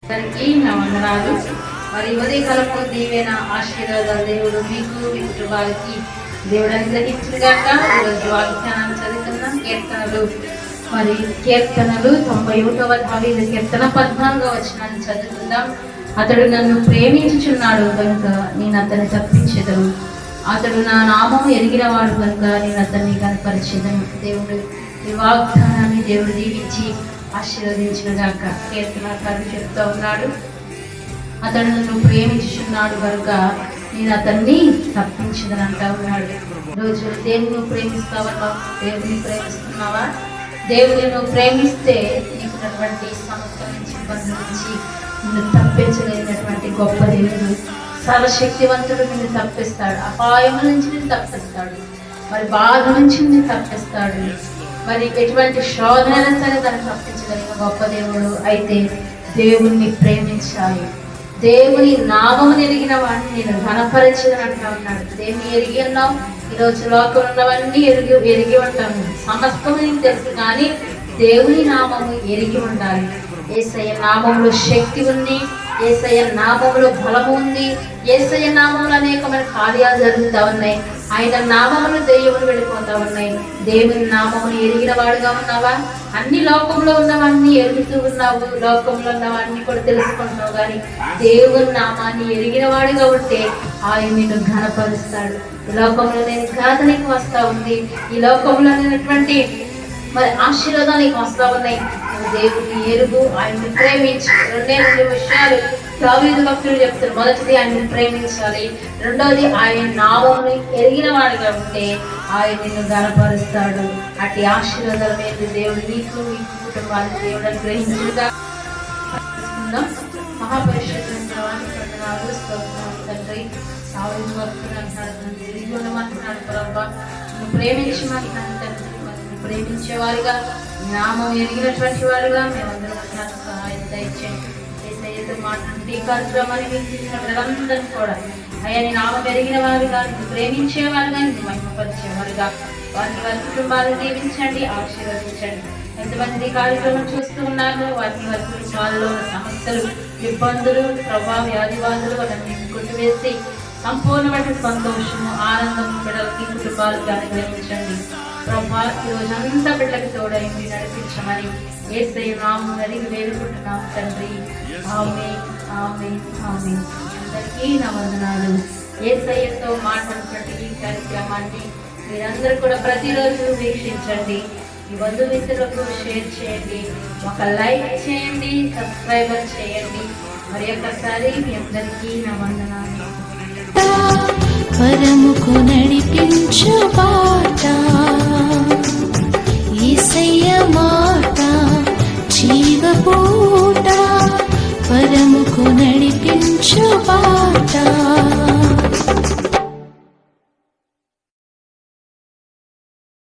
అందరికీ నా వందనాలు. మరి ఉదయకాలపు దీవెన ఆశీర్వాదాలు దేవుడు మీకు మీ కుటుంబాలకి దేవుడు అనుగ్రహించుగాక. ఈరోజు వాగ్దానాన్ని చదువుతున్నాం. కీర్తనలు 91వ దావీదు కీర్తన 14వ వచనాన్ని చదువుకుందాం. అతడు నన్ను ప్రేమించుచున్నాడు కనుక నేను అతన్ని తప్పించెదను, అతడు నా నామము ఎరిగినవాడు కనుక నేను అతన్ని కనపరిచెదను. దేవుడు ఈ వాగ్దానాన్ని దేవుడు దీవించి ఆశీర్వదించినగాక. కీర్తనకారుడు చెప్తూ ఉన్నాడు, అతడు నన్ను ప్రేమించుచున్నాడు కనుక నేను అతన్ని తప్పించదని అంటా ఉన్నాడు. రోజు దేవుని ప్రేమిస్తావా? దేవుని ప్రేమిస్తున్నావా? దేవుని నువ్వు ప్రేమిస్తే నీకున్నటువంటి సమస్య నుంచి, ఇబ్బందుల నుంచి నిన్ను తప్పించలేనటువంటి గొప్ప దేవుడు, సర్వశక్తివంతుడు నిన్ను తప్పిస్తాడు. అపాయముల నుంచి నిన్ను తప్పిస్తాడు, మరి బాధ నుంచి నిన్ను తప్పిస్తాడు. మరి ఎటువంటి శోధన సరే దాన్ని తప్పించగలిగిన గొప్ప దేవుడు. అయితే దేవుణ్ణి ప్రేమించాలి. దేవుని నామమును ఎరిగిన వాడిని నేను ఘనపరచదని అంటా ఉన్నాడు. దేవుని ఎరిగి ఉన్నాం. ఈరోజు లోకంలో ఉన్నవన్నీ ఎరిగి ఉంటాము. సమస్తము నీకు తెలుసు, కానీ దేవుని నామము ఎరిగి ఉండాలి. యేసయ్య నామములో శక్తి ఉంది, యేసయ్య నామములో బలము ఉంది, యేసయ్య నామములో అనేకమైన కార్యాలు జరుగుతూ ఉన్నాయి. ఆయన నామములు దెయ్యములు వెళ్ళిపోతా ఉన్నాయి. దేవుని నామమును ఎరిగిన వాడుగా ఉన్నావా? అన్ని లోకంలో ఉన్నవన్నీ ఎరుగుతూ ఉన్నావు, లోకంలో ఉన్నవన్నీ కూడా తెలుసుకుంటున్నావు, కానీ దేవుని నామాన్ని ఎరిగిన వాడుగా ఉంటే ఆయన నిన్ను ఘనపరుస్తాడు. ఈ లోకంలో నేను ఘనత నీకు వస్తా ఉంది, ఈ లోకంలో లేనటువంటి మరి ఆశీర్వాదానికి వస్తా ఉన్నాయి. దేవుని ఎరుగు, ఆయన్ని ప్రేమించి. రెండు విషయాలు దావీదు భక్తులు చెప్తారు. మొదటిది ఆయన్ని ప్రేమించాలి, రెండవది ఆయన నామమును ఎరిగిన వాడిగా ఉంటే ఆయన నిన్ను గనపరుస్తాడు. అట్టి ఆశీర్వాదాల మీద దేవుడు నీకు మీ కుటుంబానికి దేవుడు అనుగ్రహించుగా. మహాపరిషత్తులను తండ్రి దావీదు భక్తులు అంటున్నాడు, ఎరిగి ఉండమంటున్నాడు ప్రభా, నువ్వు ప్రేమించమంటున్నాను తండ్రి. ప్రేమించే వారుగా, నామం ఎరిగినటువంటి వారుగా మేమందరం నాకు సహాయం దయచేయండి. ఏసయ్యతో మాట్లాడి ఈ కార్యక్రమాన్ని వీక్షించిన ప్రజలందరూ కూడా అయ్యా నీ నామం ఎరిగిన వారుగా, నువ్వు ప్రేమించేవారుగా, నువ్వు మహిమపరిచేవారుగా వారిని వారి కుటుంబాలను దీవించండి, ఆశీర్వదించండి. ఎంతమంది కార్యక్రమం చూస్తూ ఉన్నారు, వారిని వారి కుటుంబాలలో ఉన్న సమస్యలు, ఇబ్బందులు, వ్యాధి బాధలు వాటిని కొట్టివేసి సంపూర్ణమైన సంతోషము, ఆనందము బిడ్డలకి, కుటుంబాలకి అనుగ్రహించండి ప్రభా. ఈ రోజంతా బిడ్డలకి తోడైంది నడిపించమని యేసయ్య నామమున అడిగి వేడుకుంటున్నాము తండ్రి. ఆమేన్, ఆమేన్, ఆమేన్. అందరికీ నా వందనాలు. యేసయ్యతో మాట్లాడుతున్నట్టు ఈ కార్యక్రమాన్ని మీరందరూ కూడా ప్రతిరోజు వీక్షించండి. ఈ బంధుమిత్రులకు షేర్ చేయండి, ఒక లైక్ చేయండి, సబ్స్క్రైబర్ చేయండి. మరి ఒక్కసారి మీ అందరికీ నా వందనాలు. పరముకు నడిపించు బాట, యేసయ్య మాట జీవపూట, పరముకు నడిపించు బాట.